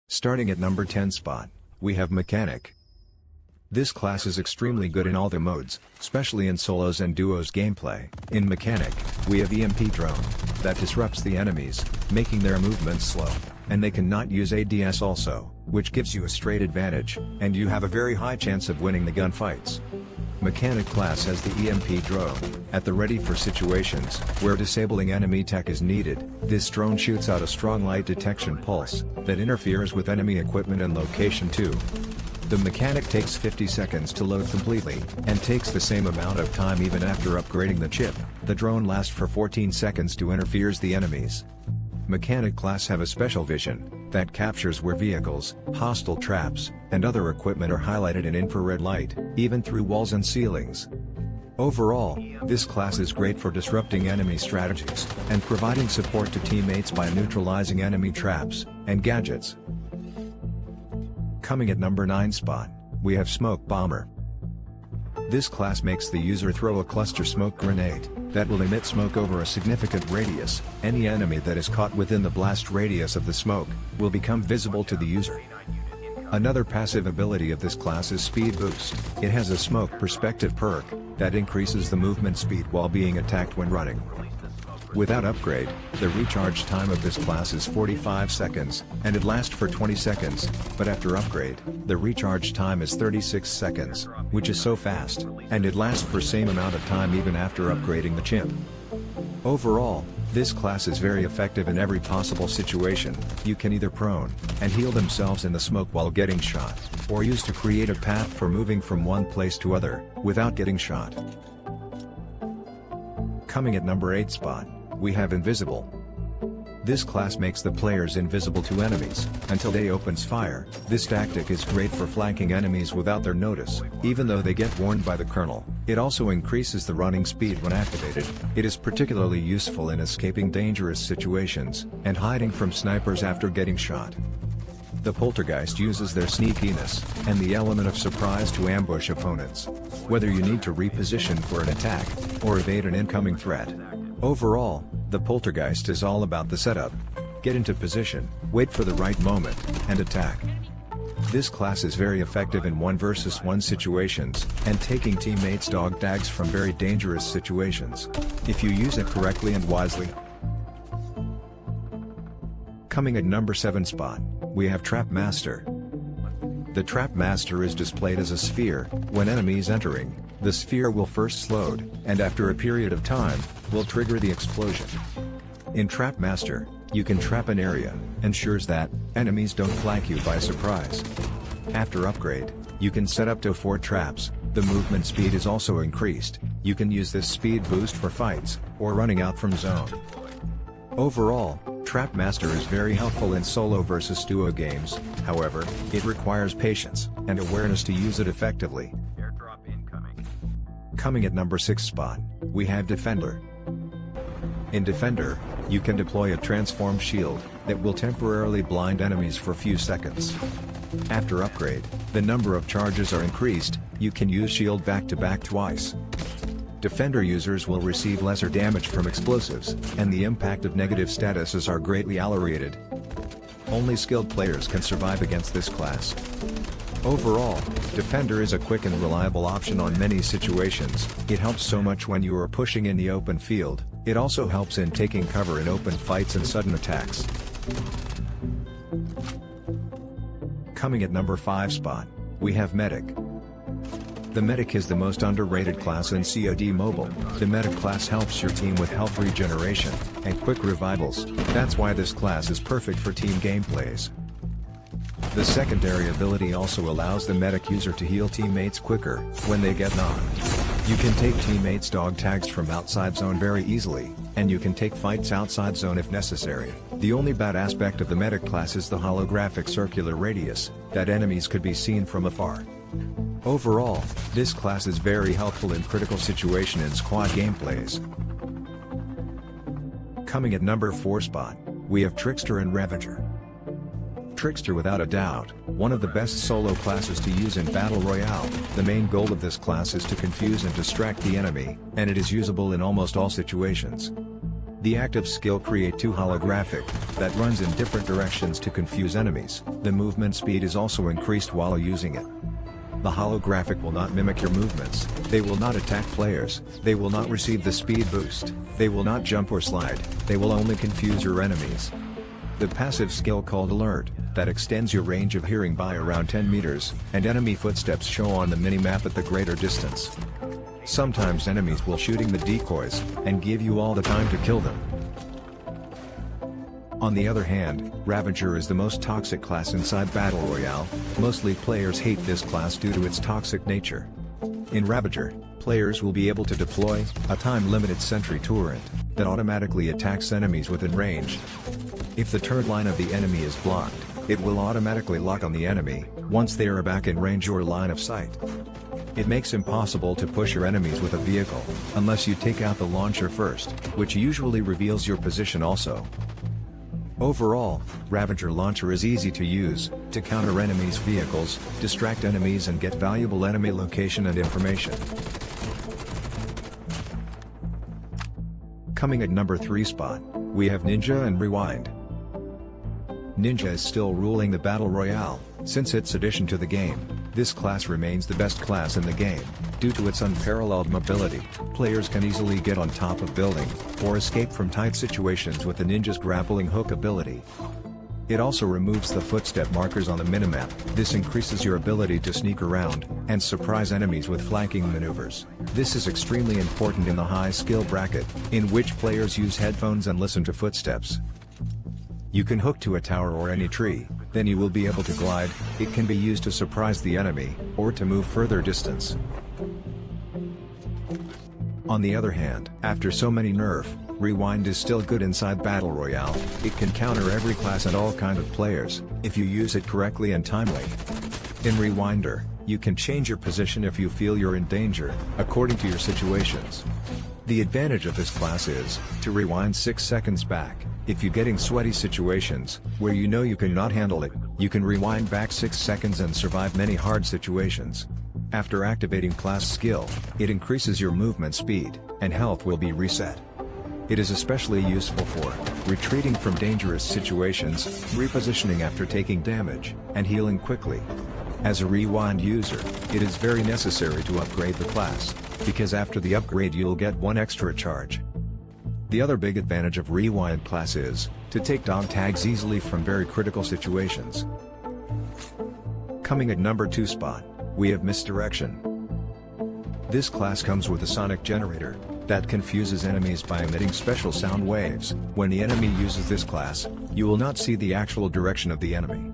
Starting at number 10 spot, we have Mechanic. This class is extremely good in all the modes, especially in solos and duos gameplay. In Mechanic, we have EMP drone, that disrupts the enemies, making their movements slow, and they cannot use ADS also, which gives you a straight advantage, and you have a very high chance of winning the gunfights. Mechanic class has the EMP drone, at the ready for situations where disabling enemy tech is needed. This drone shoots out a strong light detection pulse, that interferes with enemy equipment and location too. The Mechanic takes 50 seconds to load completely, and takes the same amount of time even after upgrading the chip. The drone lasts for 14 seconds to interferes the enemies. Mechanic class have a special vision, that captures where vehicles, hostile traps, and other equipment are highlighted in infrared light, even through walls and ceilings. Overall, this class is great for disrupting enemy strategies, and providing support to teammates by neutralizing enemy traps, and gadgets. Coming at number 9 spot, we have Smoke Bomber. This class makes the user throw a cluster smoke grenade, that will emit smoke over a significant radius. Any enemy that is caught within the blast radius of the smoke, will become visible to the user. Another passive ability of this class is Speed Boost. It has a smoke perspective perk, that increases the movement speed while being attacked when running. Without upgrade, the recharge time of this class is 45 seconds, and it lasts for 20 seconds, but after upgrade, the recharge time is 36 seconds, which is so fast, and it lasts for same amount of time even after upgrading the chip. Overall, this class is very effective in every possible situation. You can either prone, and heal themselves in the smoke while getting shot, or use to create a path for moving from one place to other, without getting shot. Coming at number 8 spot, we have Invisible. This class makes the players invisible to enemies, until they opens fire. This tactic is great for flanking enemies without their notice, even though they get warned by the colonel. It also increases the running speed when activated. It is particularly useful in escaping dangerous situations, and hiding from snipers after getting shot. The Poltergeist uses their sneakiness, and the element of surprise to ambush opponents, whether you need to reposition for an attack, or evade an incoming threat. Overall, the Poltergeist is all about the setup. Get into position, wait for the right moment, and attack. This class is very effective in 1 versus 1 situations, and taking teammates' dog tags from very dangerous situations, if you use it correctly and wisely. Coming at number 7 spot, we have Trap Master. The Trap Master is displayed as a sphere. When enemies entering, the sphere will first load, and after a period of time, will trigger the explosion. In Trap Master, you can trap an area, ensures that enemies don't flank you by surprise. After upgrade, you can set up to 4 traps. The movement speed is also increased. You can use this speed boost for fights, or running out from zone. Overall, Trap Master is very helpful in solo versus duo games. However, it requires patience and awareness to use it effectively. Coming at number 6 spot, we have Defender. In Defender, you can deploy a transform shield that will temporarily blind enemies for a few seconds. After upgrade, the number of charges are increased. You can use shield back-to-back twice. Defender users will receive lesser damage from explosives, and the impact of negative statuses are greatly alleviated. Only skilled players can survive against this class. Overall, Defender is a quick and reliable option on many situations. It helps so much when you are pushing in the open field. It also helps in taking cover in open fights and sudden attacks. Coming at number 5 spot, we have Medic. The Medic is the most underrated class in COD Mobile. The Medic class helps your team with health regeneration, and quick revivals. That's why this class is perfect for team gameplays. The secondary ability also allows the Medic user to heal teammates quicker, when they get knocked. You can take teammates' dog tags from outside zone very easily, and you can take fights outside zone if necessary. The only bad aspect of the Medic class is the holographic circular radius, that enemies could be seen from afar. Overall, this class is very helpful in critical situation and squad gameplays. Coming at number 4 spot, we have Trickster and Ravager. Trickster without a doubt, one of the best solo classes to use in Battle Royale. The main goal of this class is to confuse and distract the enemy, and it is usable in almost all situations. The active skill create 2 holographic, that runs in different directions to confuse enemies. The movement speed is also increased while using it. The holographic will not mimic your movements, they will not attack players, they will not receive the speed boost, they will not jump or slide, they will only confuse your enemies. The passive skill called Alert, that extends your range of hearing by around 10 meters, and enemy footsteps show on the minimap at the greater distance. Sometimes enemies will shooting the decoys, and give you all the time to kill them. On the other hand, Ravager is the most toxic class inside Battle Royale. Mostly players hate this class due to its toxic nature. In Ravager, players will be able to deploy a time-limited sentry turret that automatically attacks enemies within range. If the turret line of the enemy is blocked, it will automatically lock on the enemy once they are back in range or line of sight. It makes impossible to push your enemies with a vehicle, unless you take out the launcher first, which usually reveals your position also. Overall, Ravager Launcher is easy to use, to counter enemies' vehicles, distract enemies and get valuable enemy location and information. Coming at number 3 spot, we have Ninja and Rewind. Ninja is still ruling the Battle Royale, since its addition to the game. This class remains the best class in the game. Due to its unparalleled mobility, players can easily get on top of building, or escape from tight situations with the Ninja's grappling hook ability. It also removes the footstep markers on the minimap. This increases your ability to sneak around, and surprise enemies with flanking maneuvers. This is extremely important in the high skill bracket, in which players use headphones and listen to footsteps. You can hook to a tower or any tree, then you will be able to glide. It can be used to surprise the enemy, or to move further distance. On the other hand, after so many nerf, Rewind is still good inside Battle Royale. It can counter every class and all kind of players, if you use it correctly and timely. In Rewinder, you can change your position if you feel you're in danger, according to your situations. The advantage of this class is, to rewind 6 seconds back. If you get in sweaty situations, where you know you cannot handle it, you can rewind back 6 seconds and survive many hard situations. After activating class skill, it increases your movement speed, and health will be reset. It is especially useful for retreating from dangerous situations, repositioning after taking damage, and healing quickly. As a Rewind user, it is very necessary to upgrade the class, because after the upgrade you'll get 1 extra charge. The other big advantage of Rewind class is, to take dog tags easily from very critical situations. Coming at number 2 spot, we have Misdirection. This class comes with a sonic generator, that confuses enemies by emitting special sound waves. When the enemy uses this class, you will not see the actual direction of the enemy.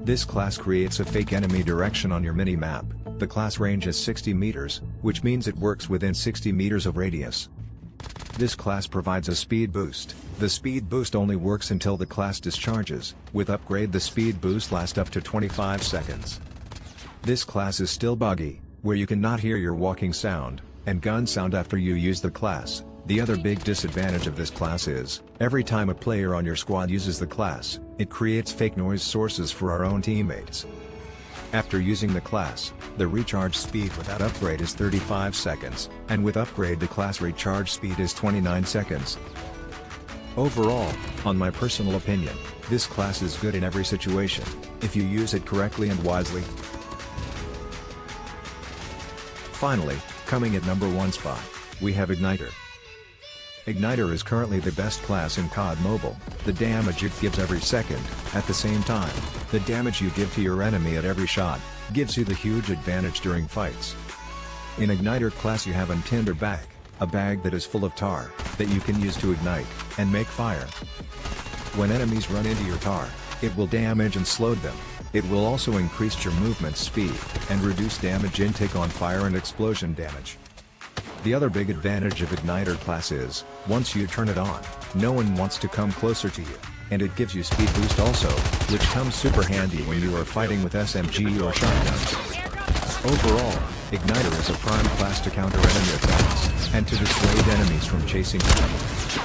This class creates a fake enemy direction on your mini-map. The class range is 60 meters, which means it works within 60 meters of radius. This class provides a speed boost. The speed boost only works until the class discharges. With upgrade the speed boost lasts up to 25 seconds. This class is still buggy, where you cannot hear your walking sound, and gun sound after you use the class. The other big disadvantage of this class is, every time a player on your squad uses the class, it creates fake noise sources for our own teammates. After using the class, the recharge speed without upgrade is 35 seconds, and with upgrade the class recharge speed is 29 seconds. Overall, on my personal opinion, this class is good in every situation, if you use it correctly and wisely. Finally, coming at number 1 spot, we have Igniter. Igniter is currently the best class in COD Mobile. The damage it gives every second, at the same time, the damage you give to your enemy at every shot, gives you the huge advantage during fights. In Igniter class you have a tinder bag, a bag that is full of tar, that you can use to ignite, and make fire. When enemies run into your tar, it will damage and slow them. It will also increase your movement speed, and reduce damage intake on fire and explosion damage. The other big advantage of Igniter class is, once you turn it on, no one wants to come closer to you, and it gives you speed boost also, which comes super handy when you are fighting with SMG or shotguns. Overall, Igniter is a prime class to counter enemy attacks, and to dissuade enemies from chasing you.